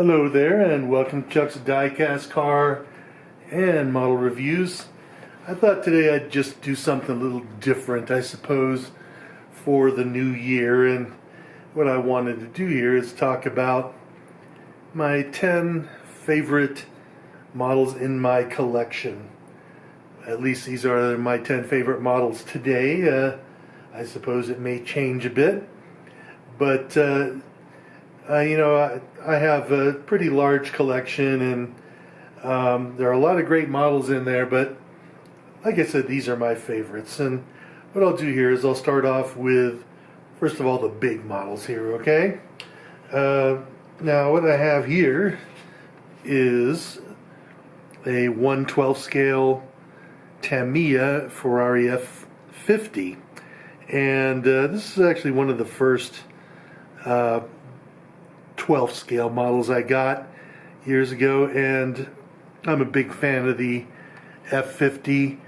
Hello there, and welcome to Chuck's Diecast car and model reviews. I thought today I'd just do something a little different, I suppose, for the new year. And what I wanted to do here is talk about my 10 favorite models in my collection. At least these are my 10 favorite models today. I suppose it may change a bit, but I have a pretty large collection, and there are a lot of great models in there, but like I said, these are my favorites. And what I'll do here is I'll start off with, first of all, the big models here, okay? Now what I have here is a 1/12 scale Tamiya Ferrari F50, and this is actually one of the first 12 scale models I got years ago, and I'm a big fan of the F50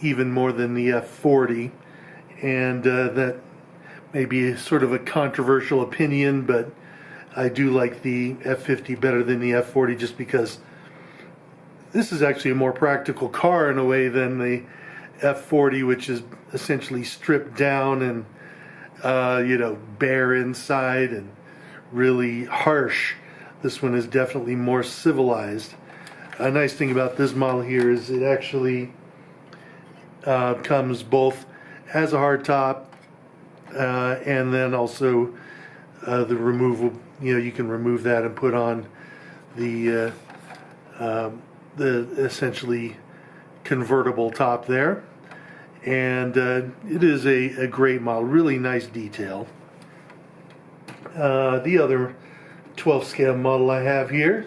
even more than the F40, and that may be sort of a controversial opinion, but I do like the F50 better than the F40 just because this is actually a more practical car in a way than the F40, which is essentially stripped down and bare inside and really harsh. This one is definitely more civilized. A nice thing about this model here is it actually comes both as a hard top and then also the removal. You can remove that and put on the essentially convertible top there, and it is a great model. Really nice detail. The other 12 scale model I have here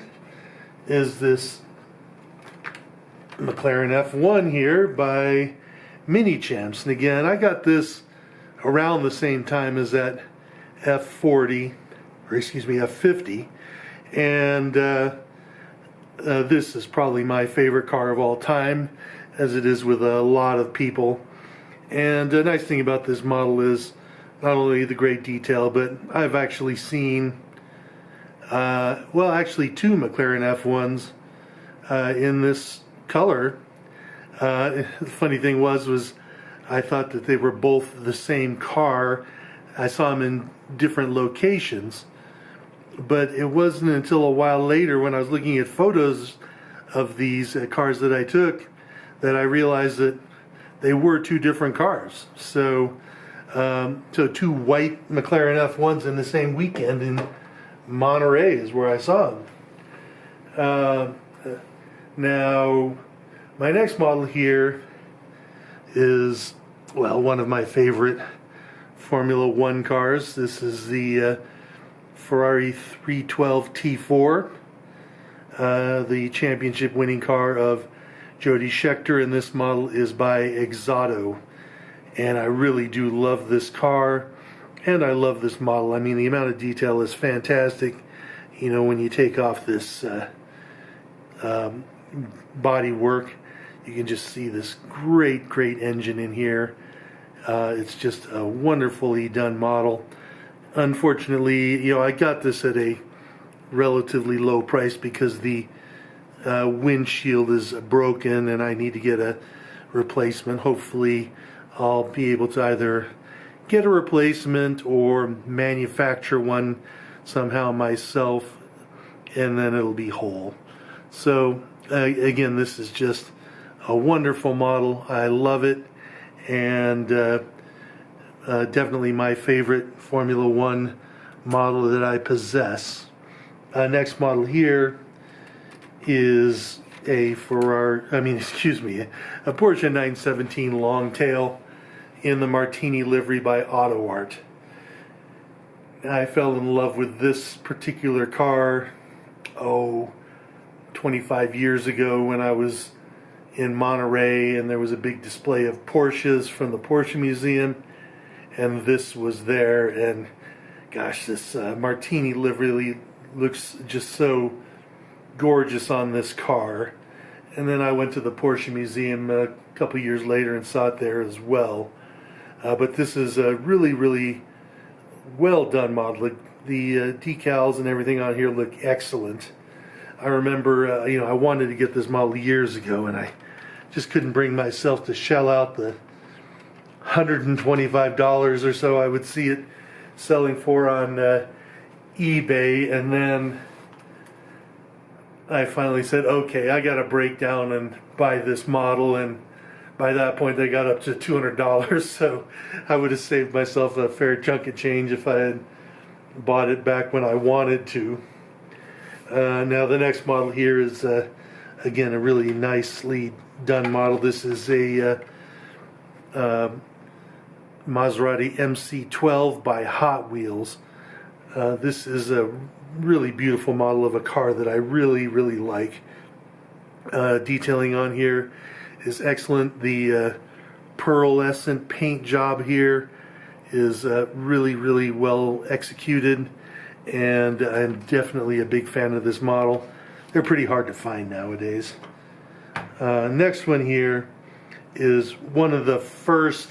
is this McLaren F1 here by Minichamps. And again, I got this around the same time as that F50, and this is probably my favorite car of all time, as it is with a lot of people. And the nice thing about this model is not only the great detail, but I've actually seen, actually two McLaren F1s in this color. The funny thing was I thought that they were both the same car. I saw them in different locations, but it wasn't until a while later when I was looking at photos of these cars that I took that I realized that they were two different cars. So two white McLaren F1s in the same weekend in Monterey is where I saw them. Now, my next model here is, one of my favorite Formula One cars. This is the Ferrari 312 T4, the championship winning car of Jody Scheckter, and this model is by Exato. And I really do love this car, and I love this model. I mean, the amount of detail is fantastic. When you take off this body work, you can just see this great engine in here. It's just a wonderfully done model. Unfortunately, I got this at a relatively low price because the windshield is broken and I need to get a replacement. Hopefully I'll be able to either get a replacement or manufacture one somehow myself, and then it'll be whole. So again, this is just a wonderful model. I love it, and definitely my favorite Formula One model that I possess. Next model here is a Porsche 917 Longtail in the Martini livery by AutoArt. I fell in love with this particular car 25 years ago when I was in Monterey, and there was a big display of Porsches from the Porsche Museum, and this was there. And gosh, this Martini livery looks just so gorgeous on this car. And then I went to the Porsche Museum a couple years later and saw it there as well. But this is a really well done model. The decals and everything on here look excellent. I remember, I wanted to get this model years ago, and I just couldn't bring myself to shell out the $125 or so I would see it selling for on eBay. And then I finally said, okay, I got to break down and buy this model, and by that point they got up to $200, so I would have saved myself a fair chunk of change if I had bought it back when I wanted to. Now the next model here is again a really nicely done model. This is a Maserati MC12 by Hot Wheels. This is a really beautiful model of a car that I really like. Detailing on here is excellent. The pearlescent paint job here is really well executed, and I'm definitely a big fan of this model. They're pretty hard to find nowadays. Next one here is one of the first,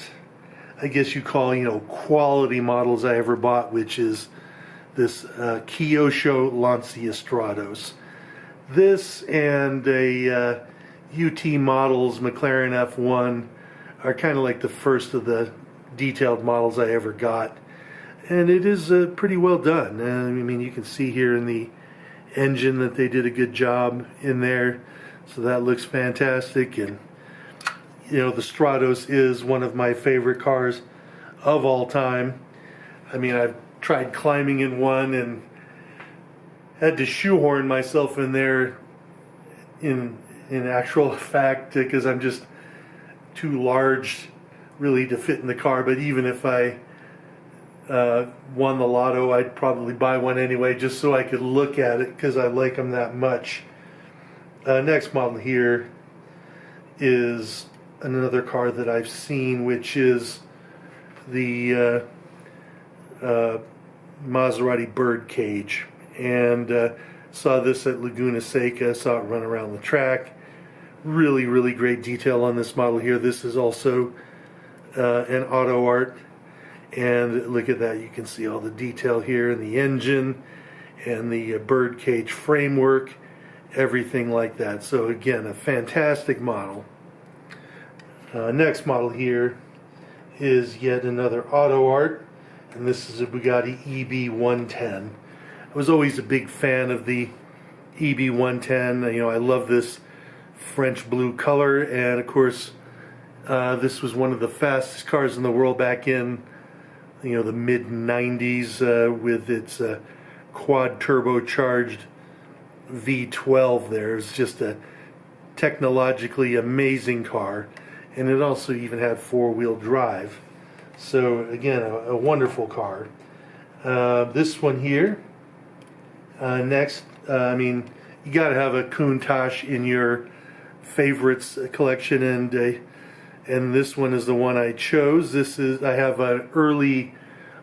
I guess you call, quality models I ever bought, which is this Kyosho Lancia Stratos. This and a UT Models McLaren F1 are kind of like the first of the detailed models I ever got, and it is pretty well done. I mean, you can see here in the engine that they did a good job in there, so that looks fantastic. And the Stratos is one of my favorite cars of all time. I mean, I've tried climbing in one and had to shoehorn myself in there in actual fact, because I'm just too large really to fit in the car. But even if I won the lotto, I'd probably buy one anyway, just so I could look at it, because I like them that much. Next model here is another car that I've seen, which is the Maserati Birdcage, and saw this at Laguna Seca. Saw it run around the track. Really great detail on this model here. This is also an AutoArt, and look at that, you can see all the detail here in the engine and the Birdcage framework, everything like that. So again, a fantastic model. Next model here is yet another AutoArt, and this is a Bugatti EB110. I was always a big fan of the EB110. I love this French blue color, and of course this was one of the fastest cars in the world back in the mid 90s, with its quad turbocharged V12 there. It's just a technologically amazing car, and it also even had four-wheel drive. So again, a wonderful car. This one here, next, I mean, you got to have a Countach in your favorites collection, and this one is the one I chose. I have an early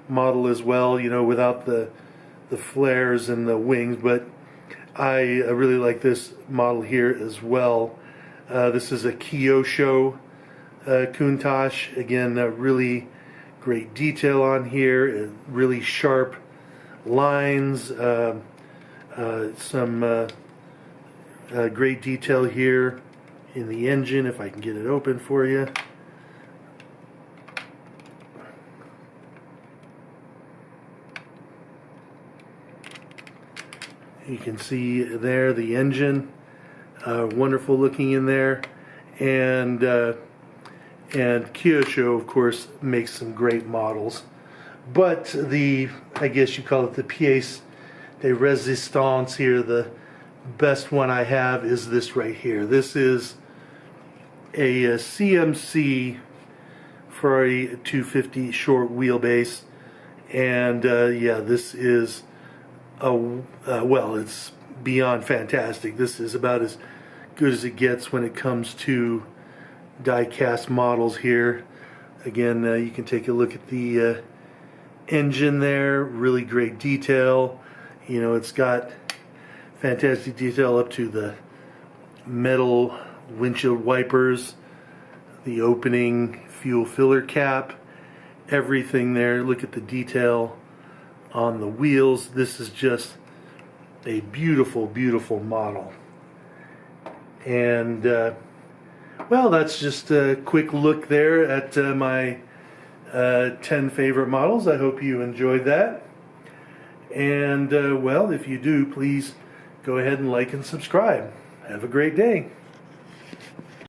model as well, without the flares and the wings, but I really like this model here as well. This is a Kyosho Countach. Again, really great detail on here, really sharp lines, some great detail here in the engine, if I can get it open for you. You can see there the engine, wonderful looking in there, and Kyosho, of course, makes some great models. But I guess you call it the pièce de résistance here, the best one I have is this right here. This is a CMC Ferrari 250 short wheelbase, and yeah, this is well, it's beyond fantastic. This is about as good as it gets when it comes to die-cast models here. Again, you can take a look at the engine there. Really great detail. It's got fantastic detail up to the metal windshield wipers, the opening fuel filler cap, everything there. Look at the detail on the wheels. This is just a beautiful, beautiful model. And well, that's just a quick look there at my 10 favorite models. I hope you enjoyed that. And well, if you do, please go ahead and like and subscribe. Have a great day.